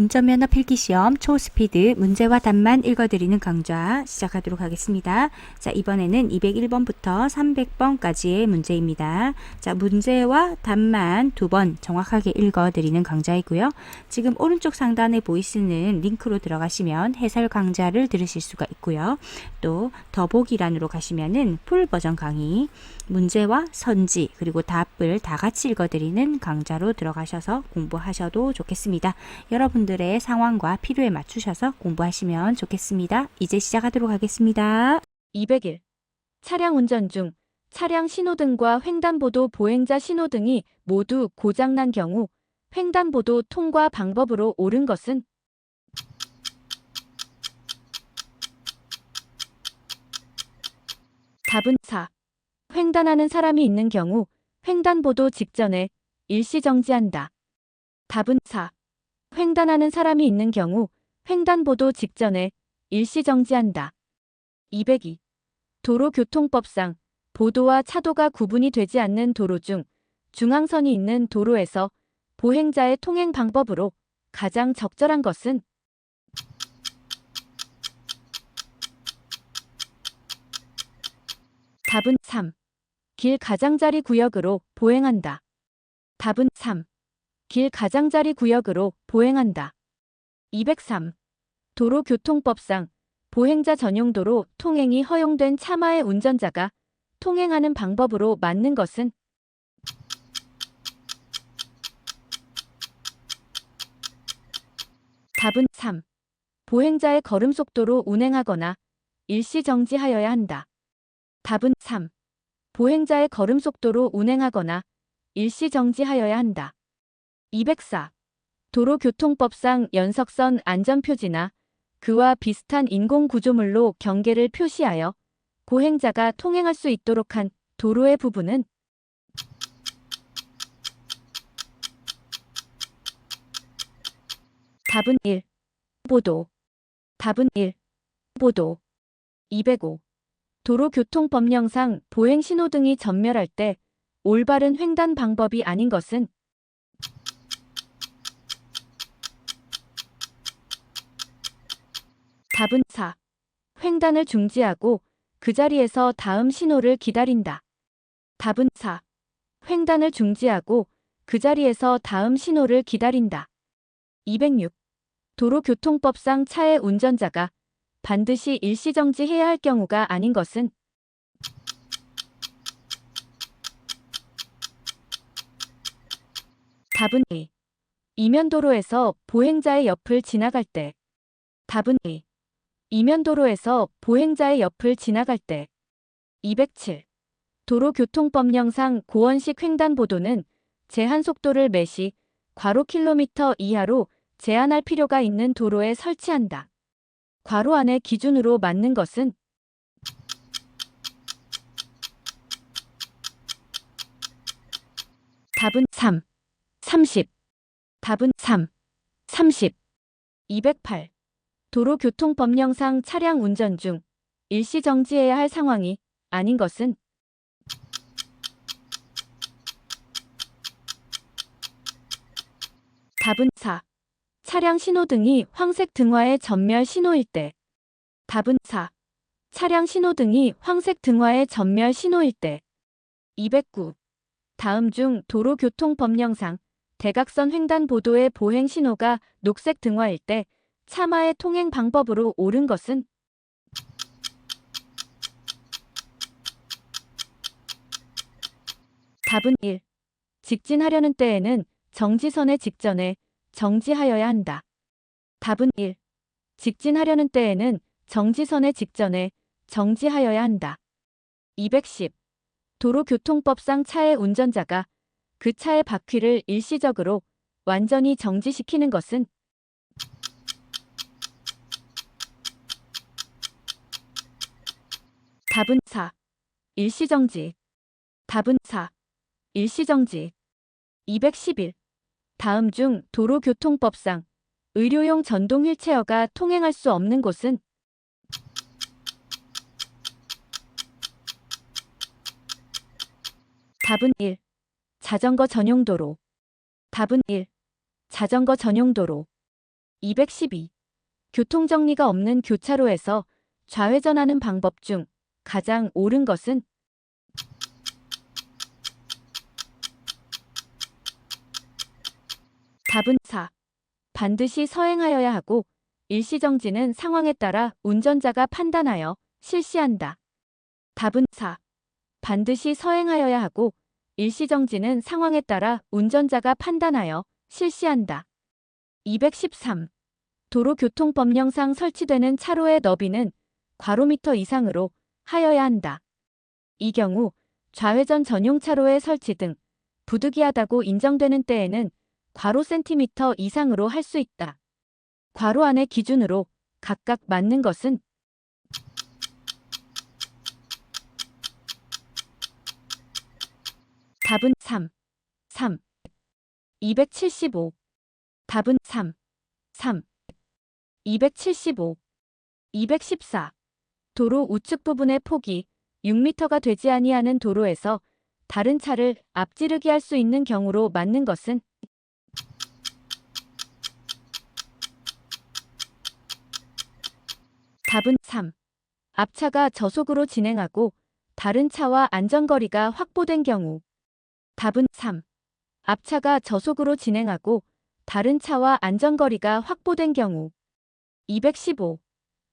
운전면허 필기시험 초스피드 문제와 답만 읽어드리는 강좌 시작하도록 하겠습니다. 자, 이번에는 201번부터 300번까지의 문제입니다. 자, 문제와 답만 두 번 정확하게 읽어드리는 강좌이고요. 지금 오른쪽 상단에 보이시는 링크로 들어가시면 해설 강좌를 들으실 수가 있고요. 또 더보기란으로 가시면은 풀 버전 강의, 문제와 선지 그리고 답을 다 같이 읽어드리는 강좌로 들어가셔서 공부하셔도 좋겠습니다. 여러분들의 상황과 필요에 맞추셔서 공부하시면 좋겠습니다. 이제 시작하도록 하겠습니다. 201. 차량 운전 중 차량 신호등과 횡단보도 보행자 신호등이 모두 고장난 경우 횡단보도 통과 방법으로 옳은 것은? 답은 4. 횡단하는 사람이 있는 경우 횡단보도 직전에 일시 정지한다. 답은 4. 횡단하는 사람이 있는 경우 횡단보도 직전에 일시 정지한다. 202. 도로교통법상 보도와 차도가 구분이 되지 않는 도로 중 중앙선이 있는 도로에서 보행자의 통행 방법으로 가장 적절한 것은? 답은 3. 길 가장자리 구역으로 보행한다. 답은 3. 길 가장자리 구역으로 보행한다. 203. 도로교통법상 보행자 전용도로 통행이 허용된 차마의 운전자가 통행하는 방법으로 맞는 것은? 답은 3. 보행자의 걸음속도로 운행하거나 일시 정지하여야 한다. 답은 3. 보행자의 걸음속도로 운행하거나 일시 정지하여야 한다. 204. 도로교통법상 연석선 안전표지나 그와 비슷한 인공구조물로 경계를 표시하여 보행자가 통행할 수 있도록 한 도로의 부분은? 답은 1. 보도. 답은 1. 보도. 205. 도로교통법령상 보행신호등이 전멸할 때 올바른 횡단 방법이 아닌 것은? 답은 4. 횡단을 중지하고 그 자리에서 다음 신호를 기다린다. 답은 4. 횡단을 중지하고 그 자리에서 다음 신호를 기다린다. 206. 도로교통법상 차의 운전자가 반드시 일시정지해야 할 경우가 아닌 것은? 답은 2. 이면도로에서 보행자의 옆을 지나갈 때. 답은 2. 이면도로에서 보행자의 옆을 지나갈 때. 207. 도로교통법령상 고원식 횡단보도는 제한속도를 매시 괄호 킬로미터 이하로 제한할 필요가 있는 도로에 설치한다. 괄호 안에 기준으로 맞는 것은? 답은 3. 30. 답은 3. 30. 208. 도로교통법령상 차량 운전 중 일시 정지해야 할 상황이 아닌 것은? 답은 4. 차량 신호등이 황색 등화의 전멸 신호일 때. 답은 4. 차량 신호등이 황색 등화의 전멸 신호일 때. 209. 다음 중 도로교통법령상 대각선 횡단보도의 보행 신호가 녹색 등화일 때 차마의 통행 방법으로 옳은 것은? 답은 1. 직진하려는 때에는 정지선의 직전에 정지하여야 한다. 답은 1. 직진하려는 때에는 정지선의 직전에 정지하여야 한다. 210. 도로교통법상 차의 운전자가 그 차의 바퀴를 일시적으로 완전히 정지시키는 것은? 답은 4. 일시정지. 답은 4. 일시정지. 211. 다음 중 도로교통법상 의료용 전동 휠체어가 통행할 수 없는 곳은? 답은 1. 자전거 전용도로. 답은 1. 자전거 전용도로. 212. 교통정리가 없는 교차로에서 좌회전하는 방법 중 가장 옳은 것은? 답은 4. 반드시 서행하여야 하고 일시정지는 상황에 따라 운전자가 판단하여 실시한다. 답은 4. 반드시 서행하여야 하고 일시정지는 상황에 따라 운전자가 판단하여 실시한다. 213. 도로교통법령상 설치되는 차로의 너비는 괄호미터 이상으로 하여야 한다. 이 경우 좌회전 전용 차로의 설치 등 부득이하다고 인정되는 때에는 괄호 센티미터 이상으로 할 수 있다. 괄호 안의 기준으로 각각 맞는 것은? 답은 3. 3. 275. 답은 3. 3. 275. 214. 도로 우측 부분의 폭이 6m가 되지 아니하는 도로에서 다른 차를 앞지르기 할 수 있는 경우로 맞는 것은? 답은 3. 앞차가 저속으로 진행하고 다른 차와 안전거리가 확보된 경우. 답은 3. 앞차가 저속으로 진행하고 다른 차와 안전거리가 확보된 경우. 215.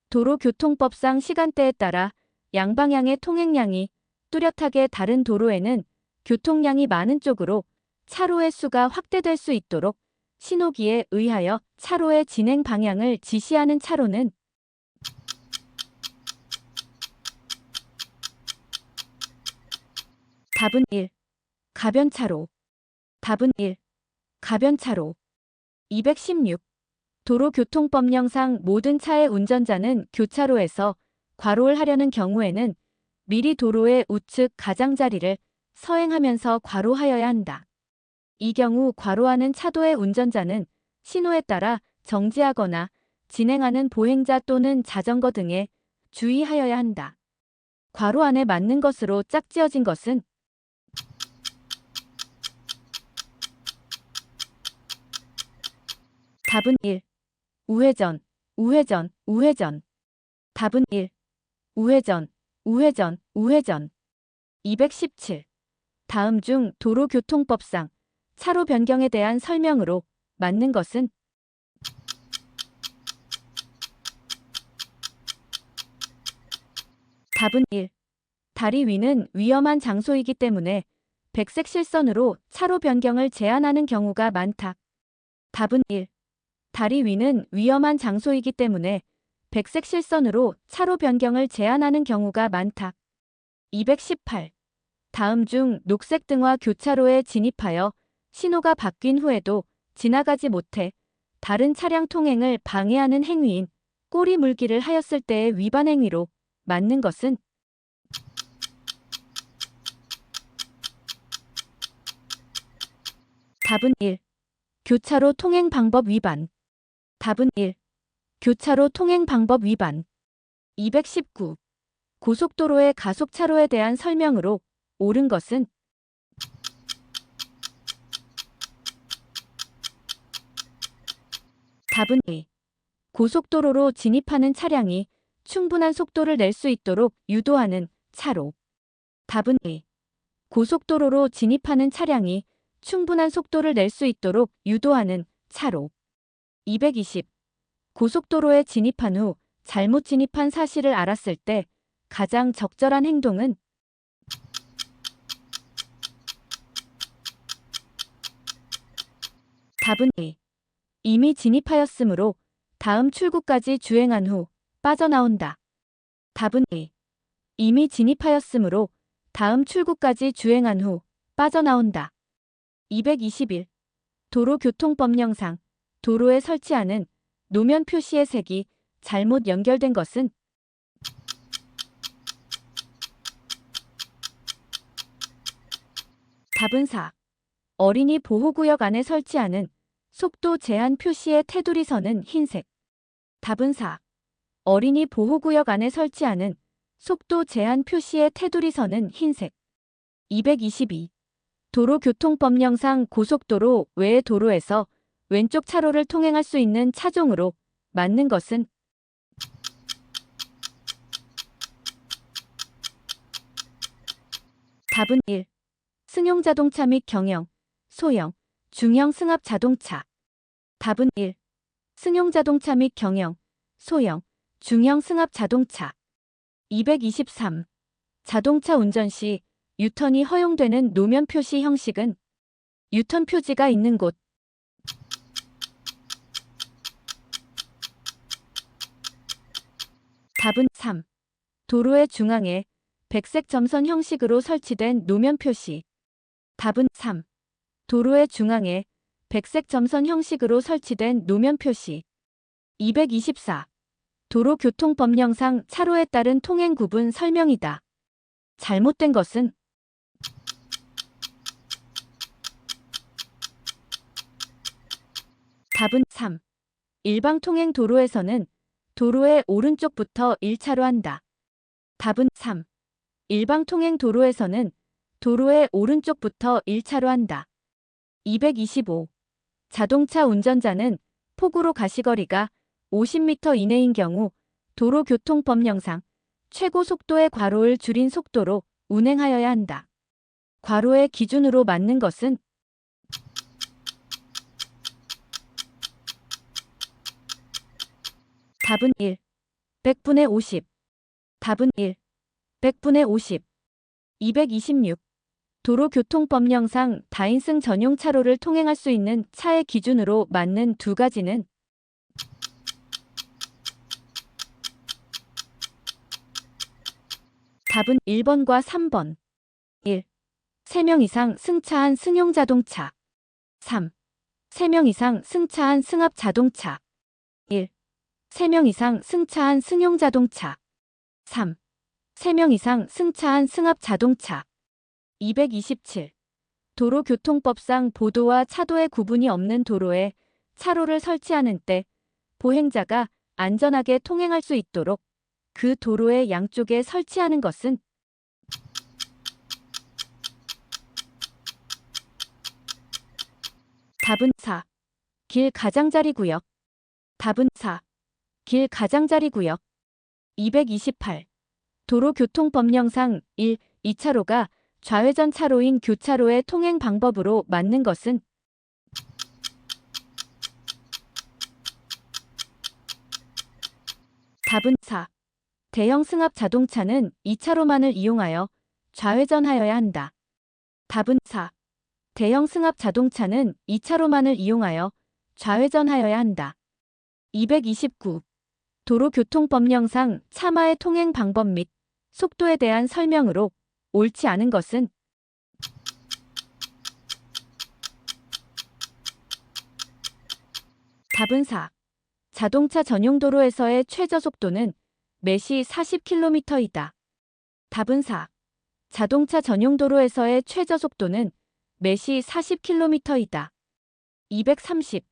도로교통법상 시간대에 따라 양방향의 통행량이 뚜렷하게 다른 도로에는 교통량이 많은 쪽으로 차로의 수가 확대될 수 있도록 신호기에 의하여 차로의 진행 방향을 지시하는 차로는? 답은 1. 가변차로. 답은 1. 가변차로. 216. 도로교통법령상 모든 차의 운전자는 교차로에서 괄호를 하려는 경우에는 미리 도로의 우측 가장자리를 서행하면서 괄호하여야 한다. 이 경우 괄호하는 차도의 운전자는 신호에 따라 정지하거나 진행하는 보행자 또는 자전거 등에 주의하여야 한다. 괄호 안에 맞는 것으로 짝지어진 것은? 답은 1. 우회전, 우회전, 우회전. 답은 1. 우회전, 우회전, 우회전. 217. 다음 중 도로교통법상 차로 변경에 대한 설명으로 맞는 것은? 답은 1. 다리 위는 위험한 장소이기 때문에 백색 실선으로 차로 변경을 제한하는 경우가 많다. 답은 1. 다리 위는 위험한 장소이기 때문에 백색 실선으로 차로 변경을 제한하는 경우가 많다. 218. 다음 중 녹색 등화 교차로에 진입하여 신호가 바뀐 후에도 지나가지 못해 다른 차량 통행을 방해하는 행위인 꼬리 물기를 하였을 때의 위반 행위로 맞는 것은? 답은 1. 교차로 통행 방법 위반. 답은 1. 교차로 통행 방법 위반. 219. 고속도로의 가속차로에 대한 설명으로 옳은 것은? 답은 2. 고속도로로 진입하는 차량이 충분한 속도를 낼 수 있도록 유도하는 차로. 답은 2. 고속도로로 진입하는 차량이 충분한 속도를 낼 수 있도록 유도하는 차로. 220. 고속도로에 진입한 후 잘못 진입한 사실을 알았을 때 가장 적절한 행동은? 답은 2. 이미 진입하였으므로 다음 출구까지 주행한 후 빠져나온다. 답은 2. 이미 진입하였으므로 다음 출구까지 주행한 후 빠져나온다. 221. 도로교통법령상 도로에 설치하는 노면 표시의 색이 잘못 연결된 것은? 답은 4. 어린이 보호구역 안에 설치하는 속도 제한 표시의 테두리 선은 흰색. 답은 4. 어린이 보호구역 안에 설치하는 속도 제한 표시의 테두리 선은 흰색. 222. 도로교통법령상 고속도로 외의 도로에서 왼쪽 차로를 통행할 수 있는 차종으로 맞는 것은 답은 1. 승용 자동차 및 경영, 소형, 중형 승합 자동차. 답은 1. 승용 자동차 및 경영, 소형, 중형 승합 자동차. 223. 자동차 운전 시 유턴이 허용되는 노면 표시 형식은 유턴 표지가 있는 곳. 답은 3. 도로의 중앙에 백색 점선 형식으로 설치된 노면 표시. 답은 3. 도로의 중앙에 백색 점선 형식으로 설치된 노면 표시. 224. 도로교통법령상 차로에 따른 통행 구분 설명이다. 잘못된 것은 답은 3. 일방통행 도로에서는 도로의 오른쪽부터 1차로 한다. 답은 3. 일방통행 도로에서는 도로의 오른쪽부터 1차로 한다. 225. 자동차 운전자는 폭우로 가시거리가 50m 이내인 경우 도로교통법령상 최고 속도의 괄호를 줄인 속도로 운행하여야 한다. 괄호의 기준으로 맞는 것은 답은 1. 100분의 50. 답은 1. 100분의 50. 226. 도로교통법령상 다인승 전용 차로를 통행할 수 있는 차의 기준으로 맞는 두 가지는 답은 1번과 3번. 1. 3명 이상 승차한 승용 자동차. 3. 3명 이상 승차한 승합 자동차. 1. 3명 이상 승차한 승용 자동차. 3. 3명 이상 승차한 승합 자동차. 227. 도로교통법상 보도와 차도의 구분이 없는 도로에 차로를 설치하는 때 보행자가 안전하게 통행할 수 있도록 그 도로의 양쪽에 설치하는 것은 답은 4. 길 가장자리 구역. 답은 4. 길 가장자리 구역. 228. 도로교통법령상 1. 2차로가 좌회전 차로인 교차로의 통행 방법으로 맞는 것은 답은 4. 대형 승합 자동차는 2차로만을 이용하여 좌회전하여야 한다. 답은 4. 대형 승합 자동차는 2차로만을 이용하여 좌회전하여야 한다. 229. 도로교통법령상 차마의 통행 방법 및 속도에 대한 설명으로 옳지 않은 것은 답은 4. 자동차 전용 도로에서의 최저 속도는 매시 40km이다. 답은 4. 자동차 전용 도로에서의 최저 속도는 매시 40km이다. 230.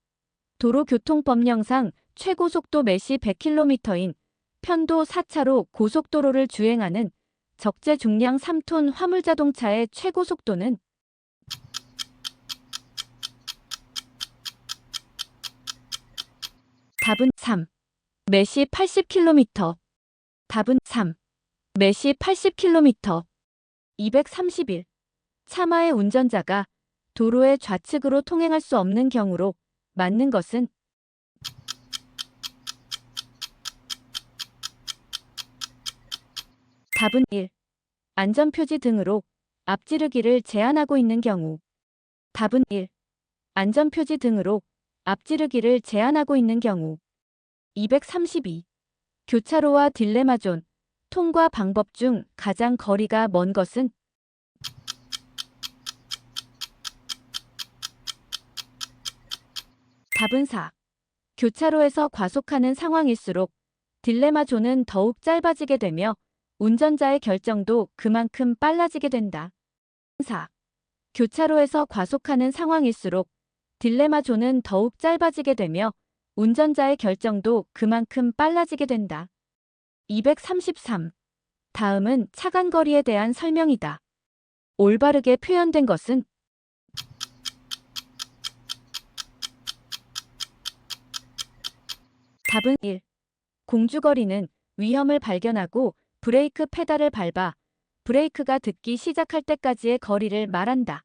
도로교통법령상 최고 속도 매시 100km인 편도 4차로 고속도로를 주행하는 적재 중량 3톤 화물자동차의 최고 속도는 답은 3. 매시 80km. 답은 3. 매시 80km. 231. 차마의 운전자가 도로의 좌측으로 통행할 수 없는 경우로 맞는 것은 답은 1. 안전표지 등으로 앞지르기를 제한하고 있는 경우. 답은 1. 안전표지 등으로 앞지르기를 제한하고 있는 경우. 232. 교차로와 딜레마존 통과 방법 중 가장 거리가 먼 것은 답은 4. 교차로에서 과속하는 상황일수록 딜레마존은 더욱 짧아지게 되며 운전자의 결정도 그만큼 빨라지게 된다. 4. 교차로에서 과속하는 상황일수록 딜레마존은 더욱 짧아지게 되며 운전자의 결정도 그만큼 빨라지게 된다. 233. 다음은 차간거리에 대한 설명이다. 올바르게 표현된 것은 답은 1. 공주거리는 위험을 발견하고 브레이크 페달을 밟아 브레이크가 닿기 시작할 때까지의 거리를 말한다.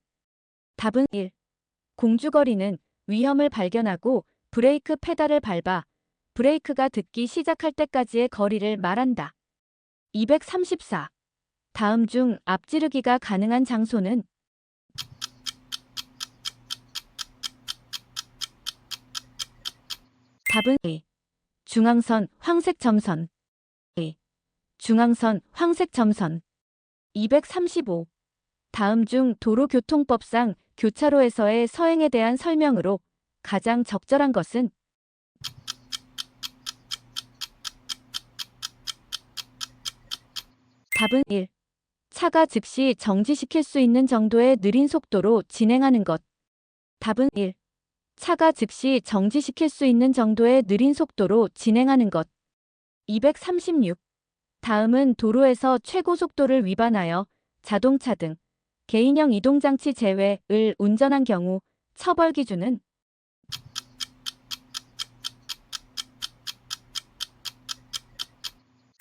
답은 1. 공주거리는 위험을 발견하고 브레이크 페달을 밟아 브레이크가 닿기 시작할 때까지의 거리를 말한다. 234. 다음 중 앞지르기가 가능한 장소는? 답은 2. 중앙선, 황색 점선. 2. 중앙선, 황색 점선. 235. 다음 중 도로교통법상 교차로에서의 서행에 대한 설명으로 가장 적절한 것은? 답은 1. 차가 즉시 정지시킬 수 있는 정도의 느린 속도로 진행하는 것. 답은 1. 차가 즉시 정지시킬 수 있는 정도의 느린 속도로 진행하는 것. 236. 다음은 도로에서 최고 속도를 위반하여 자동차 등 개인형 이동장치 제외를 운전한 경우 처벌 기준은?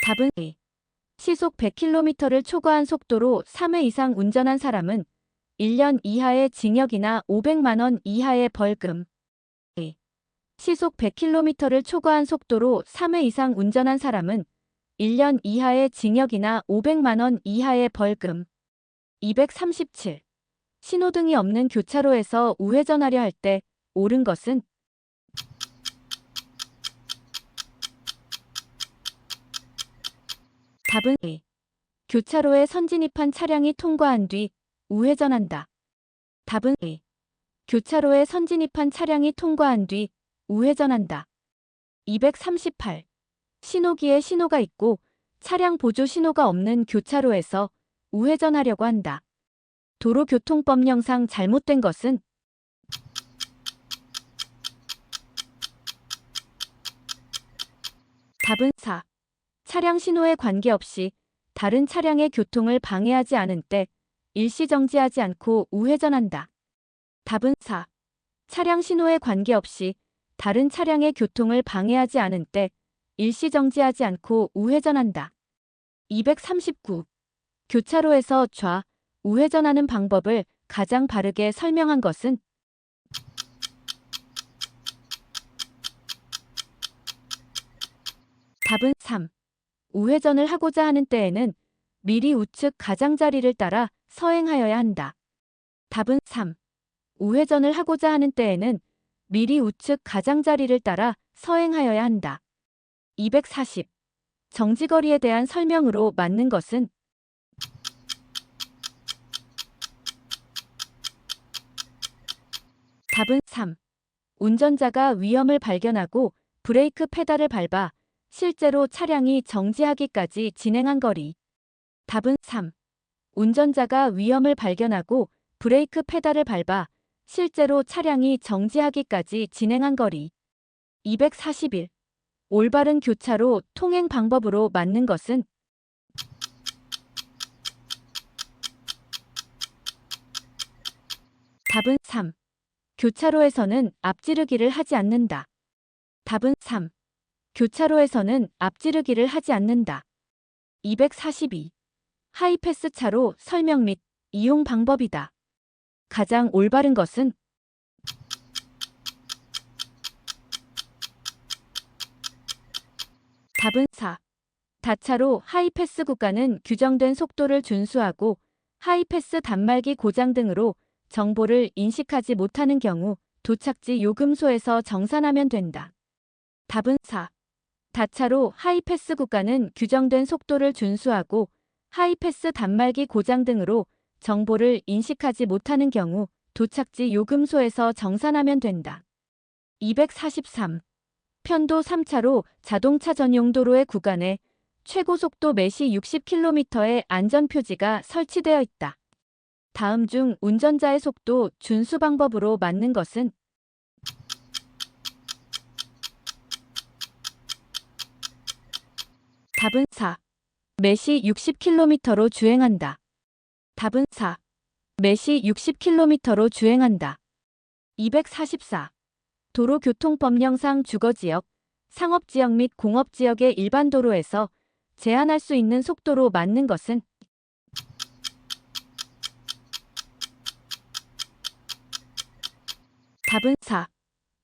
답은 2. 시속 100km를 초과한 속도로 3회 이상 운전한 사람은 1년 이하의 징역이나 500만 원 이하의 벌금. 2. 시속 100km를 초과한 속도로 3회 이상 운전한 사람은 1년 이하의 징역이나 500만 원 이하의 벌금. 237. 신호등이 없는 교차로에서 우회전하려 할 때 옳은 것은? 답은 2. 교차로에 선진입한 차량이 통과한 뒤 우회전한다. 답은 2. 교차로에 선진입한 차량이 통과한 뒤 우회전한다. 238. 신호기에 신호가 있고 차량 보조 신호가 없는 교차로에서 우회전하려고 한다. 도로교통법령상 잘못된 것은? 답은 4. 차량 신호에 관계없이 다른 차량의 교통을 방해하지 않은 때 일시정지하지 않고 우회전한다. 답은 4. 차량 신호에 관계없이 다른 차량의 교통을 방해하지 않은 때 일시정지하지 않고 우회전한다. 239. 교차로에서 좌, 우회전하는 방법을 가장 바르게 설명한 것은? 답은 3. 우회전을 하고자 하는 때에는 미리 우측 가장자리를 따라 서행하여야 한다. 답은 3. 우회전을 하고자 하는 때에는 미리 우측 가장자리를 따라 서행하여야 한다. 240. 정지거리에 대한 설명으로 맞는 것은? 답은 3. 운전자가 위험을 발견하고 브레이크 페달을 밟아 실제로 차량이 정지하기까지 진행한 거리. 답은 3. 운전자가 위험을 발견하고 브레이크 페달을 밟아 실제로 차량이 정지하기까지 진행한 거리. 241. 올바른 교차로 통행 방법으로 맞는 것은? 답은 3. 교차로에서는 앞지르기를 하지 않는다. 답은 3. 교차로에서는 앞지르기를 하지 않는다. 242. 하이패스 차로 설명 및 이용 방법이다. 가장 올바른 것은? 답은 4. 다차로 하이패스 구간은 규정된 속도를 준수하고 하이패스 단말기 고장 등으로 정보를 인식하지 못하는 경우 도착지 요금소에서 정산하면 된다. 답은 4. 다차로 하이패스 구간은 규정된 속도를 준수하고 하이패스 단말기 고장 등으로 정보를 인식하지 못하는 경우 도착지 요금소에서 정산하면 된다. 243. 편도 3차로 자동차 전용 도로의 구간에 최고속도 매시 60km의 안전표지가 설치되어 있다. 다음 중 운전자의 속도 준수 방법으로 맞는 것은? 답은 4. 매시 60km로 주행한다. 답은 4. 매시 60km로 주행한다. 244. 도로교통법령상 주거지역, 상업지역 및 공업지역의 일반 도로에서 제한할 수 있는 속도로 맞는 것은 답은 4.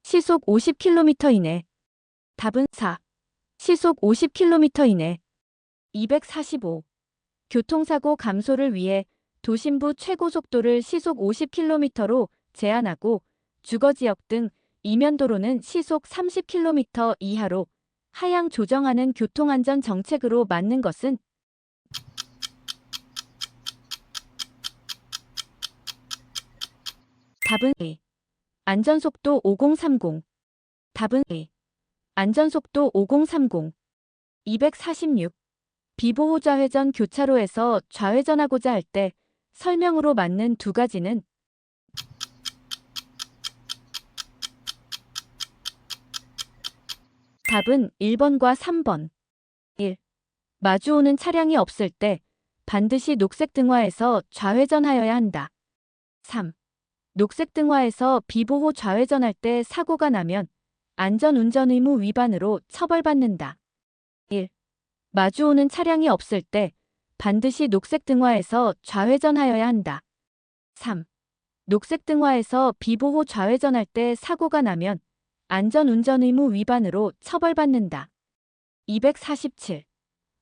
시속 50km 이내. 답은 4. 시속 50km 이내. 245. 교통사고 감소를 위해 도심부 최고속도를 시속 50km로 제한하고 주거지역 등 이면도로는 시속 30km 이하로 하향 조정하는 교통안전 정책으로 맞는 것은 답은 A. 안전속도 5030. 답은 A. 안전속도 5030. 246. 비보호 좌회전 교차로에서 좌회전하고자 할 때 설명으로 맞는 두 가지는 답은 1번과 3번. 1. 마주오는 차량이 없을 때 반드시 녹색 등화에서 좌회전하여야 한다. 3. 녹색 등화에서 비보호 좌회전할 때 사고가 나면 안전운전 의무 위반으로 처벌받는다. 1. 마주오는 차량이 없을 때 반드시 녹색 등화에서 좌회전하여야 한다. 3. 녹색 등화에서 비보호 좌회전할 때 사고가 나면 안전운전 의무 위반으로 처벌받는다. 247.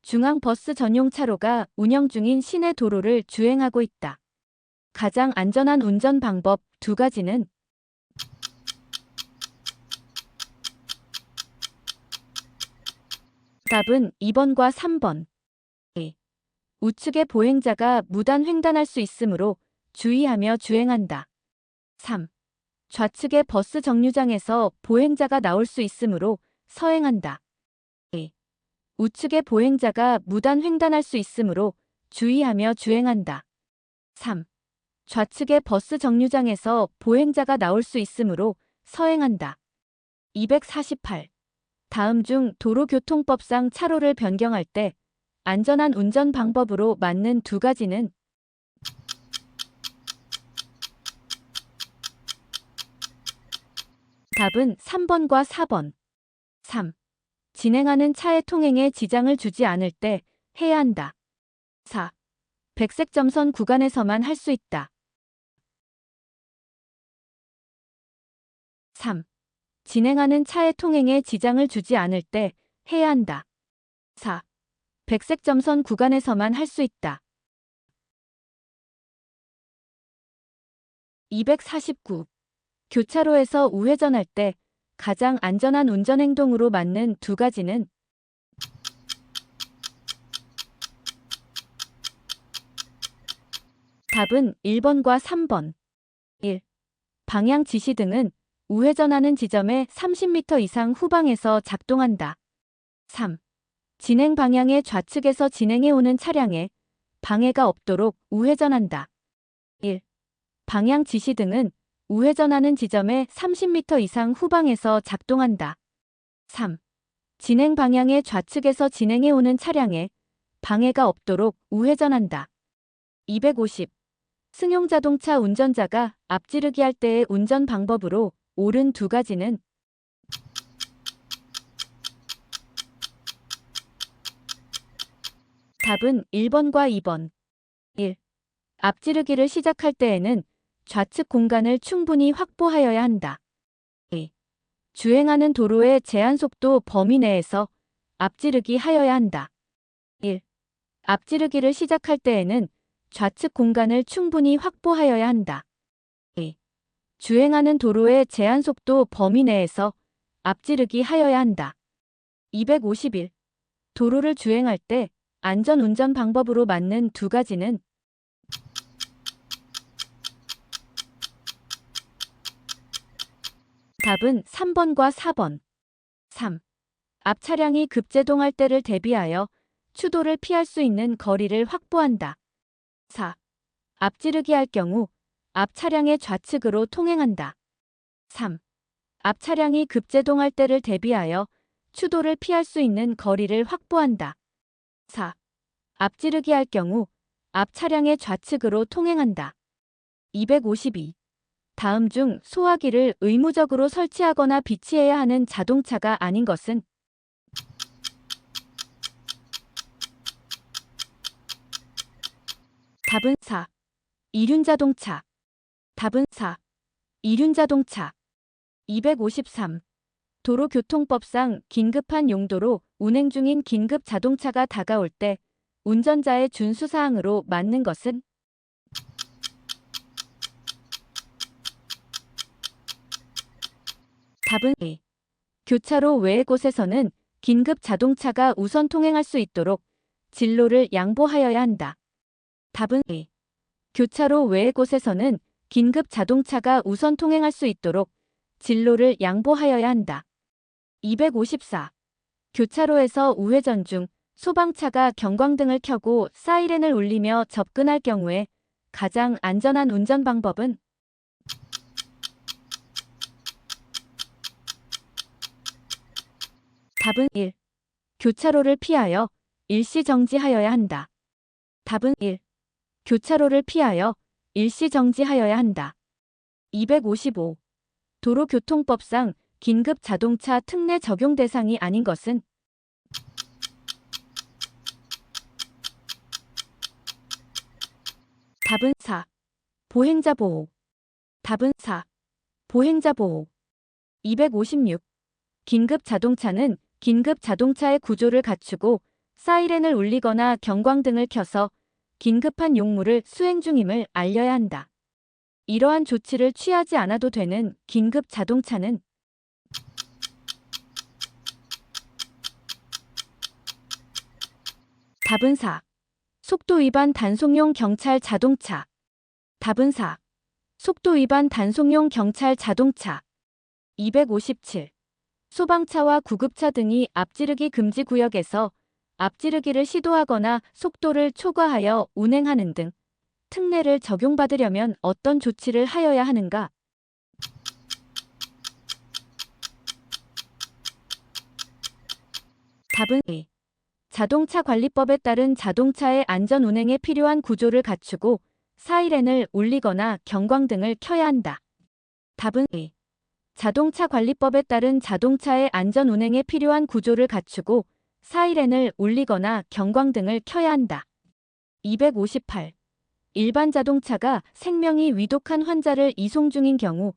중앙버스 전용 차로가 운영 중인 시내 도로를 주행하고 있다. 가장 안전한 운전 방법 두 가지는 답은 2번과 3번. A. 우측의 보행자가 무단 횡단할 수 있으므로 주의하며 주행한다. 3. 좌측의 버스 정류장에서 보행자가 나올 수 있으므로 서행한다. A. 우측의 보행자가 무단 횡단할 수 있으므로 주의하며 주행한다. 3. 좌측의 버스 정류장에서 보행자가 나올 수 있으므로 서행한다. 248. 다음 중 도로교통법상 차로를 변경할 때 안전한 운전 방법으로 맞는 두 가지는 답은 3번과 4번. 3. 진행하는 차의 통행에 지장을 주지 않을 때 해야 한다. 4. 백색 점선 구간에서만 할 수 있다. 3. 진행하는 차의 통행에 지장을 주지 않을 때 해야 한다. 4. 백색 점선 구간에서만 할 수 있다. 249. 교차로에서 우회전할 때 가장 안전한 운전 행동으로 맞는 두 가지는 답은 1번과 3번. 1. 방향 지시등은 우회전하는 지점에 30m 이상 후방에서 작동한다. 3. 진행 방향의 좌측에서 진행해 오는 차량에 방해가 없도록 우회전한다. 1. 방향 지시등은 우회전하는 지점에 30m 이상 후방에서 작동한다. 3. 진행 방향의 좌측에서 진행해 오는 차량에 방해가 없도록 우회전한다. 250. 승용자동차 운전자가 앞지르기 할 때의 운전 방법으로 옳은 두 가지는 답은 1번과 2번. 1. 앞지르기를 시작할 때에는 좌측 공간을 충분히 확보하여야 한다. 2. 주행하는 도로의 제한속도 범위 내에서 앞지르기 하여야 한다. 1. 앞지르기를 시작할 때에는 좌측 공간을 충분히 확보하여야 한다. 2. 주행하는 도로의 제한속도 범위 내에서 앞지르기 하여야 한다. 251. 도로를 주행할 때 안전운전 방법으로 맞는 두 가지는 답은 3번과 4번. 3. 앞 차량이 급제동할 때를 대비하여 추돌을 피할 수 있는 거리를 확보한다. 4. 앞지르기 할 경우 앞 차량의 좌측으로 통행한다. 3. 앞 차량이 급제동할 때를 대비하여 추돌을 피할 수 있는 거리를 확보한다. 4. 앞지르기 할 경우 앞 차량의 좌측으로 통행한다. 252. 다음 중 소화기를 의무적으로 설치하거나 비치해야 하는 자동차가 아닌 것은 답은 4. 이륜자동차. 답은 4. 이륜자동차. 253. 도로교통법상 긴급한 용도로 운행 중인 긴급 자동차가 다가올 때 운전자의 준수사항으로 맞는 것은? 답은 1. 교차로 외의 곳에서는 긴급 자동차가 우선 통행할 수 있도록 진로를 양보하여야 한다. 답은 2. 교차로 외의 곳에서는 긴급 자동차가 우선 통행할 수 있도록 진로를 양보하여야 한다. 254. 교차로에서 우회전 중 소방차가 경광등을 켜고 사이렌을 울리며 접근할 경우에 가장 안전한 운전 방법은? 답은 1. 교차로를 피하여 일시 정지하여야 한다. 답은 1. 교차로를 피하여 일시 정지하여야 한다. 255. 도로교통법상 긴급 자동차 특례 적용 대상이 아닌 것은? 답은 4. 보행자 보호. 답은 4. 보행자 보호. 256. 긴급 자동차는 긴급 자동차의 구조를 갖추고 사이렌을 울리거나 경광등을 켜서 긴급한 용무를 수행 중임을 알려야 한다. 이러한 조치를 취하지 않아도 되는 긴급 자동차는? 답은 4. 속도 위반 단속용 경찰 자동차. 답은 4. 속도 위반 단속용 경찰 자동차. 257. 소방차와 구급차 등이 앞지르기 금지 구역에서 앞지르기를 시도하거나 속도를 초과하여 운행하는 등 특례를 적용받으려면 어떤 조치를 하여야 하는가? 답은 2. 자동차 관리법에 따른 자동차의 안전 운행에 필요한 구조를 갖추고 사이렌을 울리거나 경광등을 켜야 한다. 답은 2. 자동차 관리법에 따른 자동차의 안전 운행에 필요한 구조를 갖추고 사이렌을 울리거나 경광등을 켜야 한다. 258. 일반 자동차가 생명이 위독한 환자를 이송 중인 경우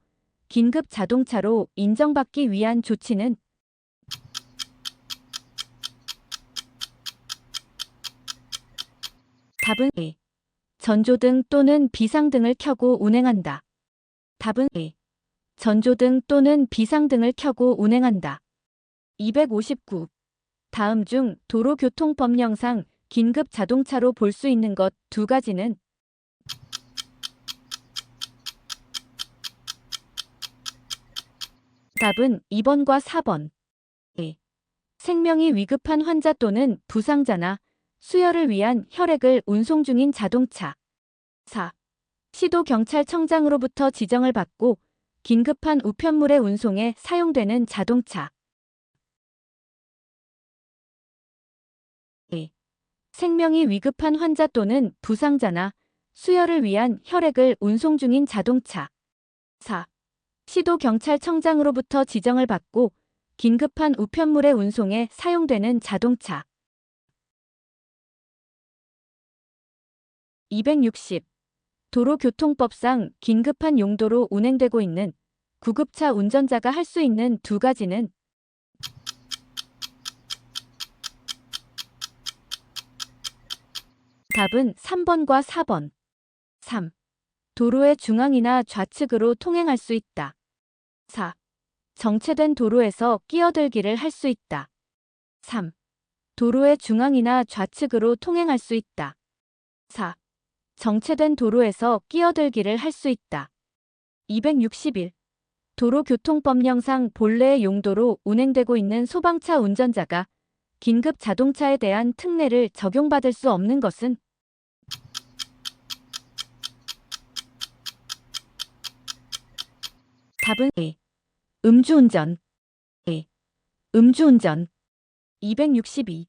긴급 자동차로 인정받기 위한 조치는? 답은 2. 전조등 또는 비상등을 켜고 운행한다. 답은 2. 전조등 또는 비상등을 켜고 운행한다. 259. 다음 중 도로교통법령상 긴급 자동차로 볼 수 있는 것 두 가지는? 답은 2번과 4번. 2. 생명이 위급한 환자 또는 부상자나 수혈을 위한 혈액을 운송 중인 자동차. 4. 시도경찰청장으로부터 지정을 받고 긴급한 우편물의 운송에 사용되는 자동차. 2. 생명이 위급한 환자 또는 부상자나 수혈을 위한 혈액을 운송 중인 자동차. 4. 시도경찰청장으로부터 지정을 받고 긴급한 우편물의 운송에 사용되는 자동차. 260. 도로교통법상 긴급한 용도로 운행되고 있는 구급차 운전자가 할 수 있는 두 가지는? 답은 3번과 4번. 3. 도로의 중앙이나 좌측으로 통행할 수 있다. 4. 정체된 도로에서 끼어들기를 할 수 있다. 3. 도로의 중앙이나 좌측으로 통행할 수 있다. 4. 정체된 도로에서 끼어들기를 할 수 있다. 261. 도로교통법령상 본래의 용도로 운행되고 있는 소방차 운전자가 긴급 자동차에 대한 특례를 적용받을 수 없는 것은? 답은 2. 음주운전. 2. 음주운전. 262.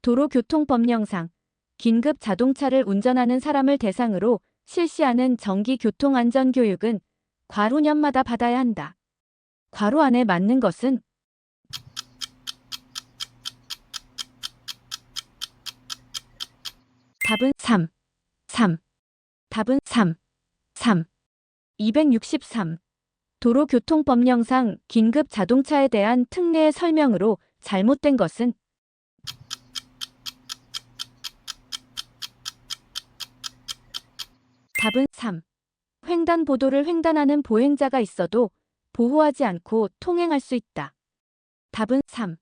도로교통법령상 긴급 자동차를 운전하는 사람을 대상으로 실시하는 정기교통안전교육은 과로년마다 받아야 한다. 과로 안에 맞는 것은? 답은 3. 3. 답은 3. 3. 263. 도로교통법령상 긴급 자동차에 대한 특례의 설명으로 잘못된 것은 답은 3. 횡단보도를 횡단하는 보행자가 있어도 보호하지 않고 통행할 수 있다. 답은 3.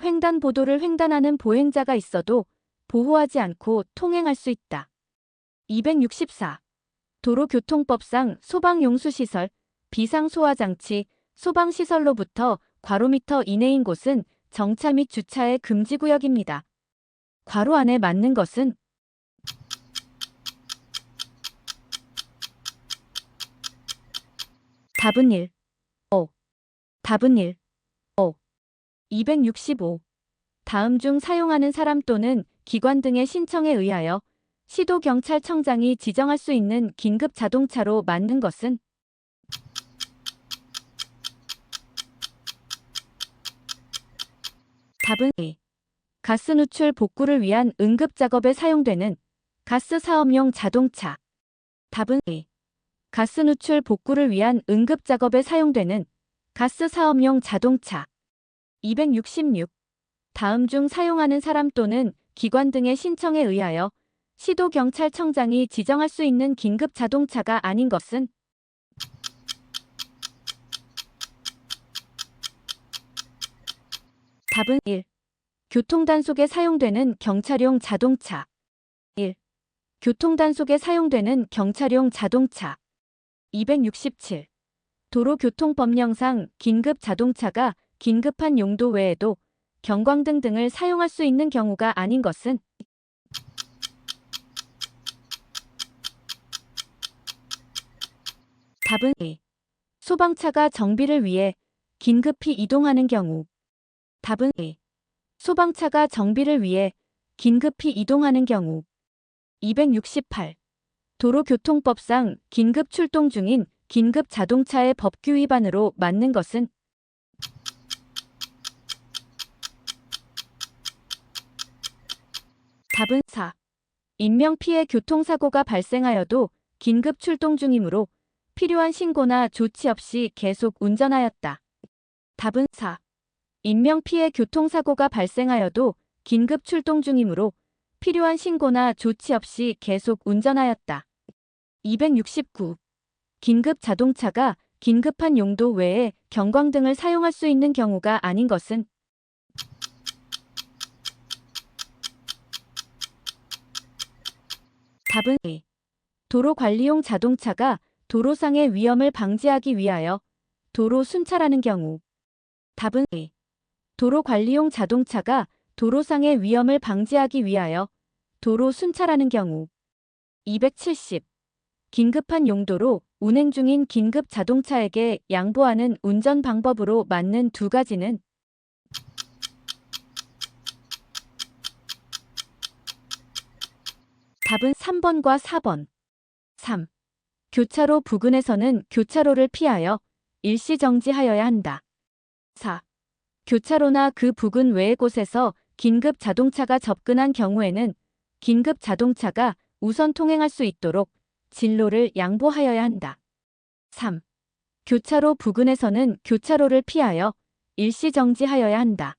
횡단보도를 횡단하는 보행자가 있어도 보호하지 않고 통행할 수 있다. 264. 도로교통법상 소방용수시설, 비상소화장치, 소방시설로부터 괄호미터 이내인 곳은 정차 및 주차의 금지구역입니다. 괄호 안에 맞는 것은 답은 1. 5. 답은 1. 5. 265. 다음 중 사용하는 사람 또는 기관 등의 신청에 의하여 시도경찰청장이 지정할 수 있는 긴급 자동차로 만든 것은 답은 2. 가스 누출 복구를 위한 응급 작업에 사용되는 가스 사업용 자동차. 답은 2. 가스 누출 복구를 위한 응급 작업에 사용되는 가스 사업용 자동차. 266. 다음 중 사용하는 사람 또는 기관 등의 신청에 의하여 시도경찰청장이 지정할 수 있는 긴급 자동차가 아닌 것은 답은 1. 교통단속에 사용되는 경찰용 자동차. 1. 교통단속에 사용되는 경찰용 자동차. 267. 도로교통법령상 긴급 자동차가 긴급한 용도 외에도 경광등 등을 사용할 수 있는 경우가 아닌 것은 답은 2. 소방차가 정비를 위해 긴급히 이동하는 경우. 답은 2. 소방차가 정비를 위해 긴급히 이동하는 경우. 268. 도로교통법상 긴급 출동 중인 긴급 자동차의 법규 위반으로 맞는 것은 답은 4. 인명피해 교통사고가 발생하여도 긴급 출동 중이므로 필요한 신고나 조치 없이 계속 운전하였다. 답은 4. 인명피해 교통사고가 발생하여도 긴급 출동 중이므로 필요한 신고나 조치 없이 계속 운전하였다. 269. 긴급 자동차가 긴급한 용도 외에 경광등을 사용할 수 있는 경우가 아닌 것은 답은 2. 도로관리용 자동차가 도로상의 위험을 방지하기 위하여 도로 순찰하는 경우. 답은 2. 도로관리용 자동차가 도로상의 위험을 방지하기 위하여 도로 순찰하는 경우. 270. 긴급한 용도로 운행 중인 긴급 자동차에게 양보하는 운전 방법으로 맞는 두 가지는 답은 3번과 4번. 3. 교차로 부근에서는 교차로를 피하여 일시 정지하여야 한다. 4. 교차로나 그 부근 외의 곳에서 긴급 자동차가 접근한 경우에는 긴급 자동차가 우선 통행할 수 있도록 진로를 양보하여야 한다. 3. 교차로 부근에서는 교차로를 피하여 일시 정지하여야 한다.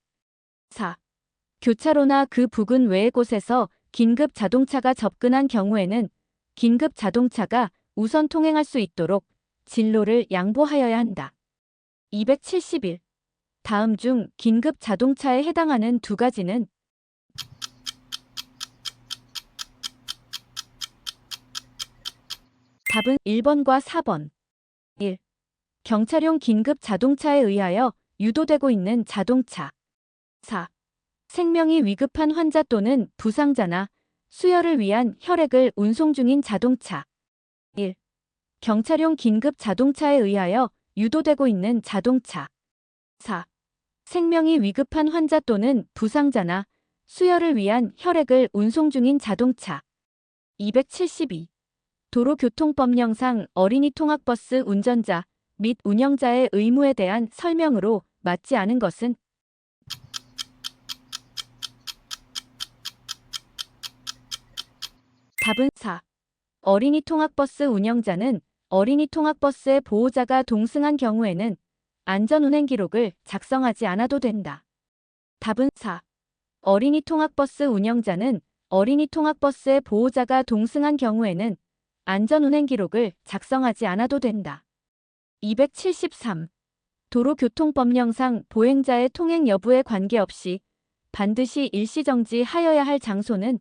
4. 교차로나 그 부근 외의 곳에서 긴급 자동차가 접근한 경우에는 긴급 자동차가 우선 통행할 수 있도록 진로를 양보하여야 한다. 271. 다음 중 긴급 자동차에 해당하는 두 가지는 답은 1번과 4번. 1. 경찰용 긴급 자동차에 의하여 유도되고 있는 자동차. 4. 생명이 위급한 환자 또는 부상자나 수혈을 위한 혈액을 운송 중인 자동차. 1. 경찰용 긴급 자동차에 의하여 유도되고 있는 자동차. 4. 생명이 위급한 환자 또는 부상자나 수혈을 위한 혈액을 운송 중인 자동차. 272. 도로교통법령상 어린이 통학버스 운전자 및 운영자의 의무에 대한 설명으로 맞지 않은 것은 답은 4. 어린이 통학버스 운영자는 어린이 통학버스의 보호자가 동승한 경우에는 안전운행 기록을 작성하지 않아도 된다. 답은 4. 어린이 통학버스 운영자는 어린이 통학버스의 보호자가 동승한 경우에는 안전운행 기록을 작성하지 않아도 된다. 273. 도로교통법령상 보행자의 통행 여부에 관계없이 반드시 일시정지하여야 할 장소는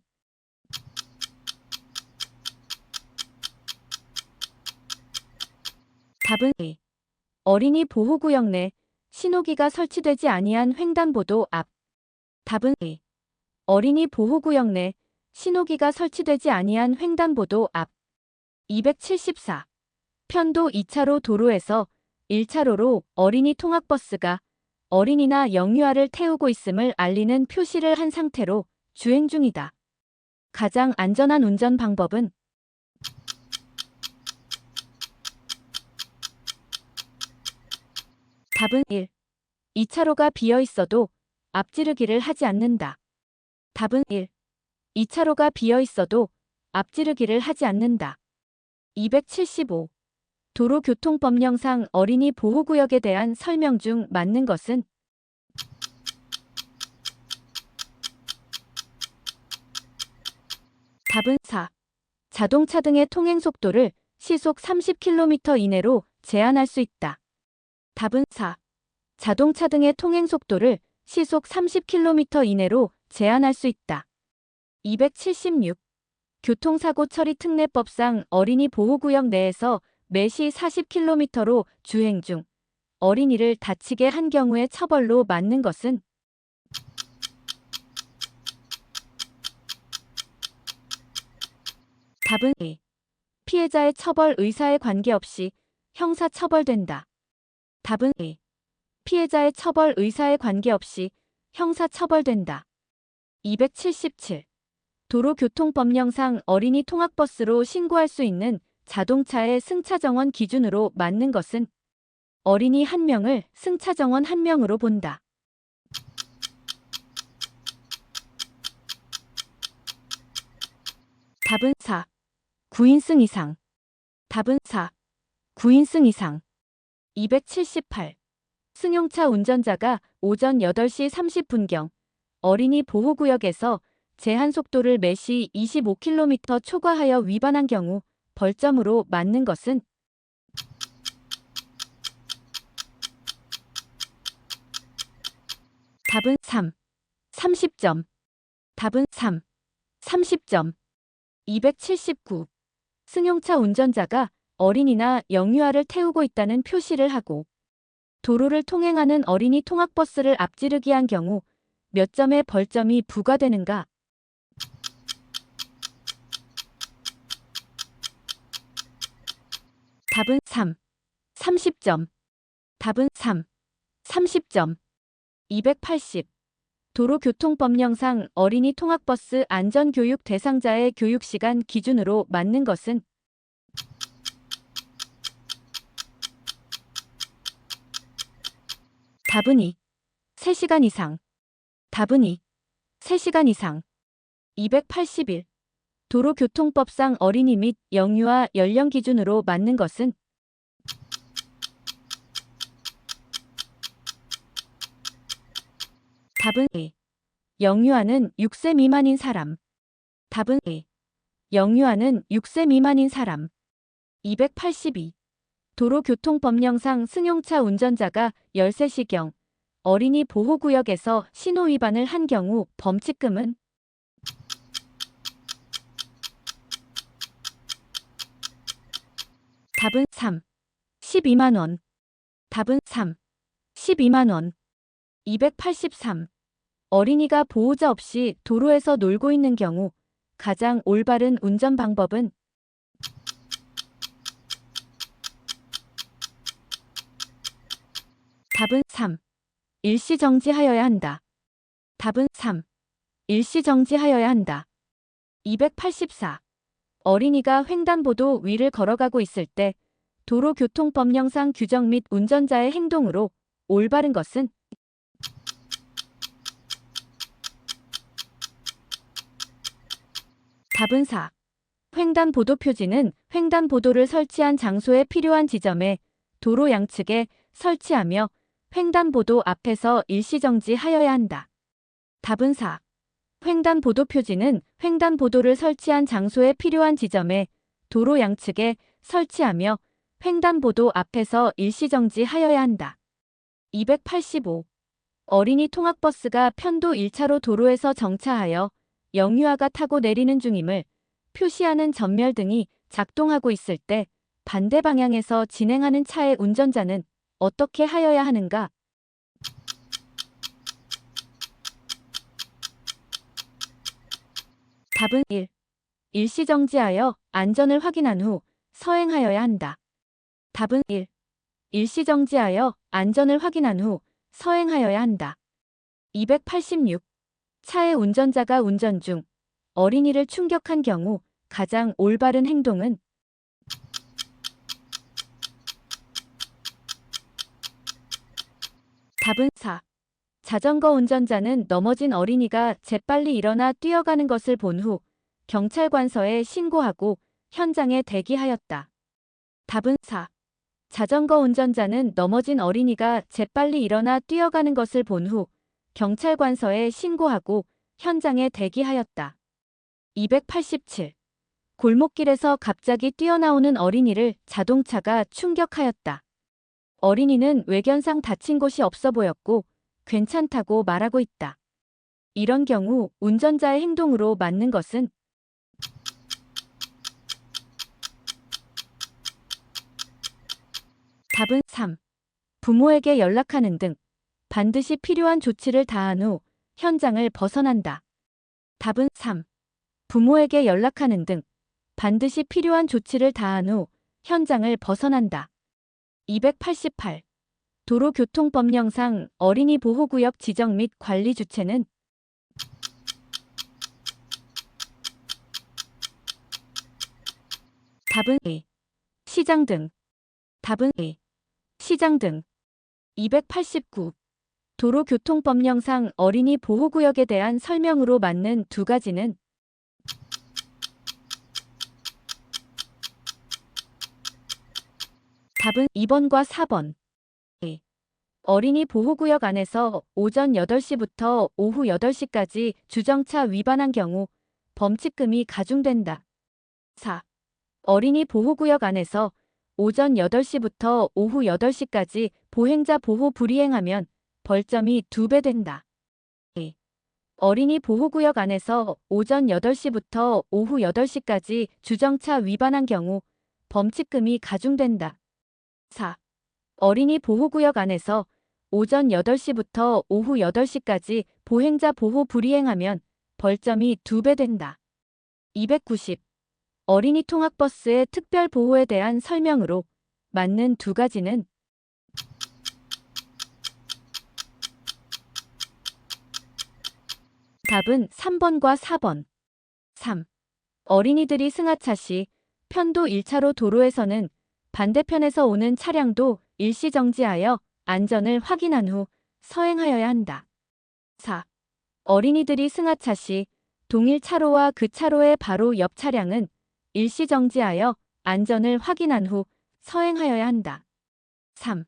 답은 2. 어린이 보호구역 내 신호기가 설치되지 아니한 횡단보도 앞. 답은 2. 어린이 보호구역 내 신호기가 설치되지 아니한 횡단보도 앞. 274. 편도 2차로 도로에서 1차로로 어린이 통학버스가 어린이나 영유아를 태우고 있음을 알리는 표시를 한 상태로 주행 중이다. 가장 안전한 운전 방법은 답은 1. 2차로가 비어 있어도 앞지르기를 하지 않는다. 답은 1. 2차로가 비어 있어도 앞지르기를 하지 않는다. 275. 도로교통법령상 어린이 보호구역에 대한 설명 중 맞는 것은 답은 4. 자동차 등의 통행 속도를 시속 30km 이내로 제한할 수 있다. 답은 4. 자동차 등의 통행 속도를 시속 30km 이내로 제한할 수 있다. 276. 교통사고 처리 특례법상 어린이 보호구역 내에서 매시 40km로 주행 중 어린이를 다치게 한 경우의 처벌로 맞는 것은 답은 2. 피해자의 처벌 의사에 관계없이 형사 처벌된다. 답은 2. 피해자의 처벌 의사에 관계없이 형사 처벌된다. 277. 도로교통법령상 어린이 통학버스로 신고할 수 있는 자동차의 승차정원 기준으로 맞는 것은 어린이 1명을 승차정원 1명으로 본다. 답은 4. 9인승 이상. 답은 4. 9인승 이상. 278. 승용차 운전자가 오전 8시 30분경 어린이 보호구역에서 제한 속도를 매시 25km 초과하여 위반한 경우 벌점으로 맞는 것은 답은 3. 30점. 답은 3. 30점. 279. 승용차 운전자가 어린이나 영유아를 태우고 있다는 표시를 하고 도로를 통행하는 어린이 통학버스를 앞지르기 한 경우 몇 점의 벌점이 부과되는가? 답은 3. 30점. 답은 3. 30점. 280. 도로교통법령상 어린이 통학버스 안전교육 대상자의 교육시간 기준으로 맞는 것은 답은 2. 3시간 이상. 답은 2. 3시간 이상. 281. 도로교통법상 어린이 및 영유아 연령 기준으로 맞는 것은 답은 2. 영유아는 6세 미만인 사람. 답은 2. 영유아는 6세 미만인 사람. 282. 도로교통법령상 승용차 운전자가 13시경 어린이 보호구역에서 신호 위반을 한 경우 범칙금은 답은 3. 12만 원. 답은 3. 12만 원. 283. 어린이가 보호자 없이 도로에서 놀고 있는 경우 가장 올바른 운전 방법은 답은 3. 일시정지하여야 한다. 답은 3. 일시정지하여야 한다. 284. 어린이가 횡단보도 위를 걸어가고 있을 때 도로교통법령상 규정 및 운전자의 행동으로 올바른 것은 답은 4. 횡단보도 표지는 횡단보도를 설치한 장소에 필요한 지점에 도로 양측에 설치하며 횡단보도 앞에서 일시정지하여야 한다. 답은 4. 횡단보도 표지는 횡단보도를 설치한 장소에 필요한 지점에 도로 양측에 설치하며 횡단보도 앞에서 일시정지하여야 한다. 285. 어린이 통학버스가 편도 1차로 도로에서 정차하여 영유아가 타고 내리는 중임을 표시하는 전멸등이 작동하고 있을 때 반대 방향에서 진행하는 차의 운전자는 어떻게 하여야 하는가? 답은 1. 일시정지하여 안전을 확인한 후 서행하여야 한다. 답은 1. 일시정지하여 안전을 확인한 후 서행하여야 한다. 286. 차의 운전자가 운전 중 어린이를 충격한 경우 가장 올바른 행동은? 답은 4. 자전거 운전자는 넘어진 어린이가 재빨리 일어나 뛰어가는 것을 본 후 경찰관서에 신고하고 현장에 대기하였다. 답은 4. 자전거 운전자는 넘어진 어린이가 재빨리 일어나 뛰어가는 것을 본 후 경찰관서에 신고하고 현장에 대기하였다. 287. 골목길에서 갑자기 뛰어나오는 어린이를 자동차가 충격하였다. 어린이는 외견상 다친 곳이 없어 보였고 괜찮다고 말하고 있다. 이런 경우 운전자의 행동으로 맞는 것은? 답은 3. 부모에게 연락하는 등 반드시 필요한 조치를 다한 후 현장을 벗어난다. 답은 3. 부모에게 연락하는 등 반드시 필요한 조치를 다한 후 현장을 벗어난다. 288. 도로교통법령상 어린이 보호구역 지정 및 관리 주체는? 답은 2. 시장 등. 답은 2. 시장 등. 289. 도로교통법령상 어린이 보호구역에 대한 설명으로 맞는 두 가지는? 답은 2번과 4번. 어린이 보호구역 안에서 오전 8시부터 오후 8시까지 주정차 위반한 경우 범칙금이 가중된다. 4. 어린이 보호구역 안에서 오전 8시부터 오후 8시까지 보행자 보호 불이행하면 벌점이 2배 된다. 2. 어린이 보호구역 안에서 오전 8시부터 오후 8시까지 주정차 위반한 경우 범칙금이 가중된다. 4. 어린이 보호구역 안에서 오전 8시부터 오후 8시까지 보행자 보호 불이행하면 벌점이 2배 된다. 290. 어린이 통학버스의 특별 보호에 대한 설명으로 맞는 두 가지는? 답은 3번과 4번. 3. 어린이들이 승하차 시 편도 1차로 도로에서는 반대편에서 오는 차량도 일시정지하여 안전을 확인한 후 서행하여야 한다. 4. 어린이들이 승하차 시 동일 차로와 그 차로의 바로 옆 차량은 일시정지하여 안전을 확인한 후 서행하여야 한다. 3.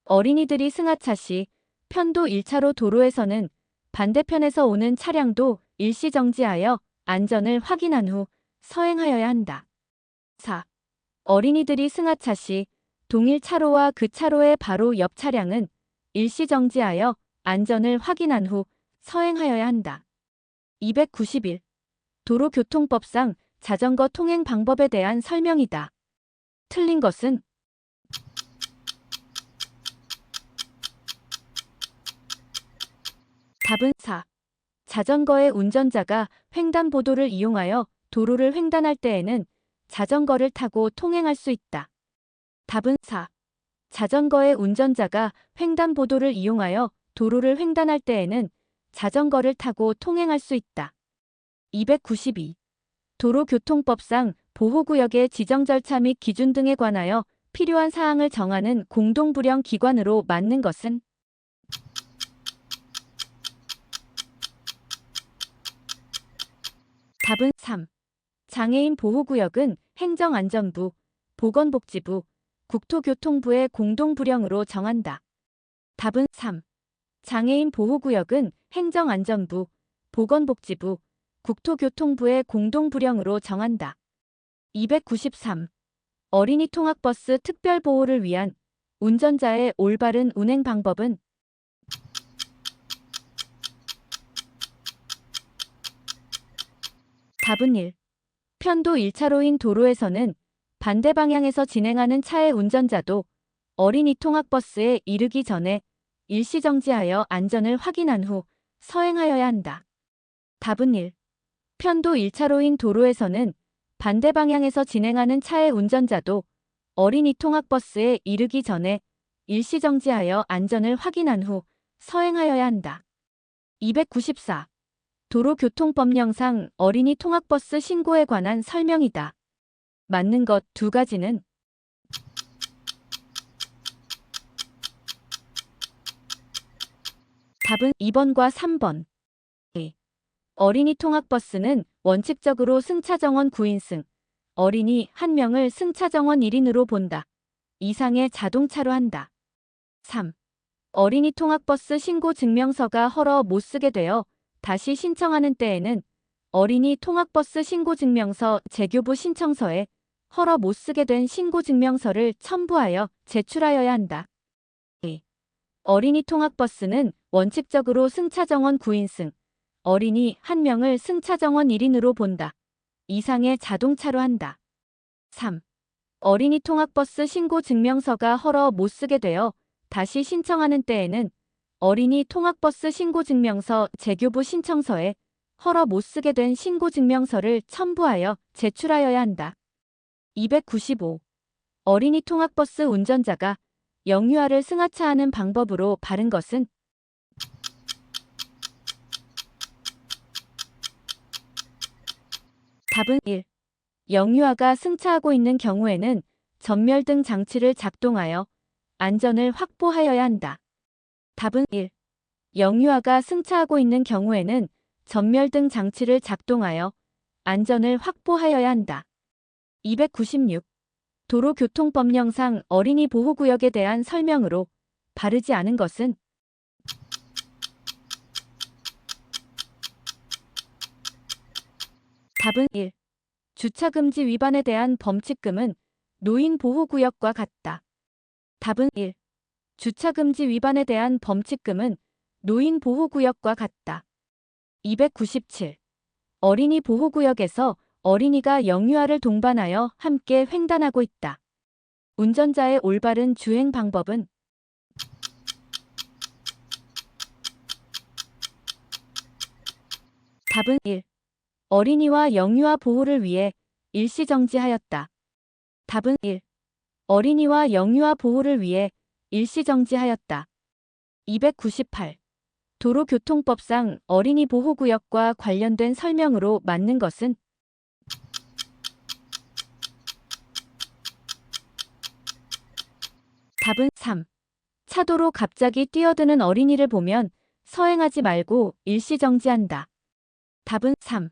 어린이들이 승하차 시 편도 1차로 도로에서는 반대편에서 오는 차량도 일시정지하여 안전을 확인한 후 서행하여야 한다. 4. 어린이들이 승하차 시 동일 차로와 그 차로의 바로 옆 차량은 일시정지하여 안전을 확인한 후 서행하여야 한다. 291. 도로교통법상 자전거 통행 방법에 대한 설명이다. 틀린 것은? 답은 4. 자전거의 운전자가 횡단보도를 이용하여 도로를 횡단할 때에는 자전거를 타고 통행할 수 있다. 답은 4. 자전거의 운전자가 횡단보도를 이용하여 도로를 횡단할 때에는 자전거를 타고 통행할 수 있다. 292. 도로교통법상 보호구역의 지정 절차 및 기준 등에 관하여 필요한 사항을 정하는 공동부령 기관으로 맞는 것은? 답은 3. 장애인 보호구역은 행정안전부, 보건복지부, 국토교통부의 공동부령으로 정한다. 답은 3. 장애인 보호구역은 행정안전부, 보건복지부, 국토교통부의 공동부령으로 정한다. 293. 어린이 통학버스 특별보호를 위한 운전자의 올바른 운행 방법은 답은 1. 편도 1차로인 도로에서는 반대 방향에서 진행하는 차의 운전자도 어린이 통학버스에 이르기 전에 일시정지하여 안전을 확인한 후 서행하여야 한다. 답은 1. 편도 1차로인 도로에서는 반대 방향에서 진행하는 차의 운전자도 어린이 통학버스에 이르기 전에 일시정지하여 안전을 확인한 후 서행하여야 한다. 294. 도로교통법령상 어린이 통학버스 신고에 관한 설명이다. 맞는 것 두 가지는 답은 2번과 3번. 어린이 통학버스는 원칙적으로 승차정원 9인승, 어린이 1명을 승차정원 1인으로 본다. 이상의 자동차로 한다. 3. 어린이 통학버스 신고 증명서가 허러 못 쓰게 되어 다시 신청하는 때에는 어린이 통학버스 신고증명서 재교부 신청서에 허러 못 쓰게 된 신고증명서를 첨부하여 제출하여야 한다. 어린이 통학버스는 원칙적으로 승차정원 9인승, 어린이 1명을 승차정원 1인으로 본다. 이상의 자동차로 한다. 3. 어린이 통학버스 신고증명서가 허러 못 쓰게 되어 다시 신청하는 때에는 어린이 통학버스 신고증명서 재교부 신청서에 허러 못 쓰게 된 신고증명서를 첨부하여 제출하여야 한다. 295. 어린이 통학버스 운전자가 영유아를 승하차하는 방법으로 바른 것은 답은 1. 영유아가 승차하고 있는 경우에는 전멸등 장치를 작동하여 안전을 확보하여야 한다. 답은 1. 영유아가 승차하고 있는 경우에는 전멸등 장치를 작동하여 안전을 확보하여야 한다. 296. 도로교통법령상 어린이 보호구역에 대한 설명으로 바르지 않은 것은 답은 1. 주차금지 위반에 대한 범칙금은 노인보호구역과 같다. 답은 1. 주차금지 위반에 대한 범칙금은 노인보호구역과 같다. 297. 어린이 보호구역에서 어린이가 영유아를 동반하여 함께 횡단하고 있다. 운전자의 올바른 주행 방법은 답은 1. 어린이와 영유아 보호를 위해 일시정지하였다. 답은 1. 어린이와 영유아 보호를 위해 일시정지하였다. 298. 도로교통법상 어린이 보호구역과 관련된 설명으로 맞는 것은 답은 3. 차도로 갑자기 뛰어드는 어린이를 보면 서행하지 말고 일시정지한다. 답은 3.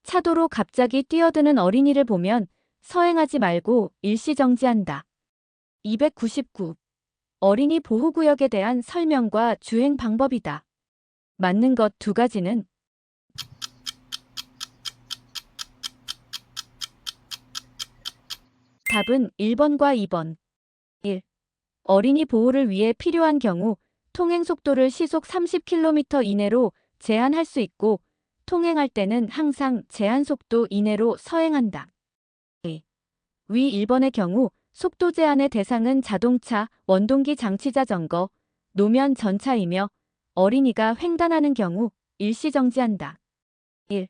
차도로 갑자기 뛰어드는 어린이를 보면 서행하지 말고 일시정지한다. 299. 어린이 보호구역에 대한 설명과 주행 방법이다. 맞는 것 두 가지는 답은 1번과 2번. 1. 어린이 보호를 위해 필요한 경우 통행속도를 시속 30km 이내로 제한할 수 있고 통행할 때는 항상 제한속도 이내로 서행한다. 위 1번의 경우 속도 제한의 대상은 자동차, 원동기 장치 자전거, 노면 전차이며 어린이가 횡단하는 경우 일시정지한다. 1.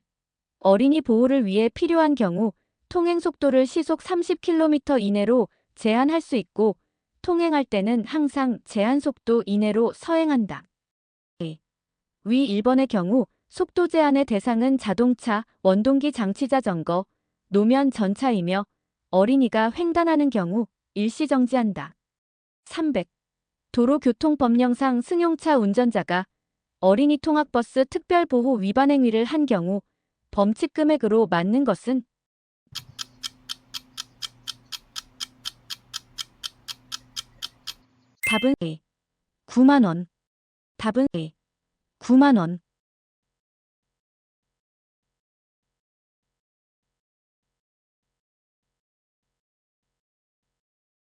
어린이 보호를 위해 필요한 경우 통행속도를 시속 30km 이내로 제한할 수 있고 통행할 때는 항상 제한속도 이내로 서행한다. 위 1번의 경우 속도 제한의 대상은 자동차, 원동기 장치 자전거, 노면 전차이며 어린이가 횡단하는 경우 일시정지한다. 300. 도로교통법령상 승용차 운전자가 어린이 통학버스 특별보호 위반 행위를 한 경우 범칙 금액으로 맞는 것은 답은 A. 9만 원. 답은 A. 9만 원.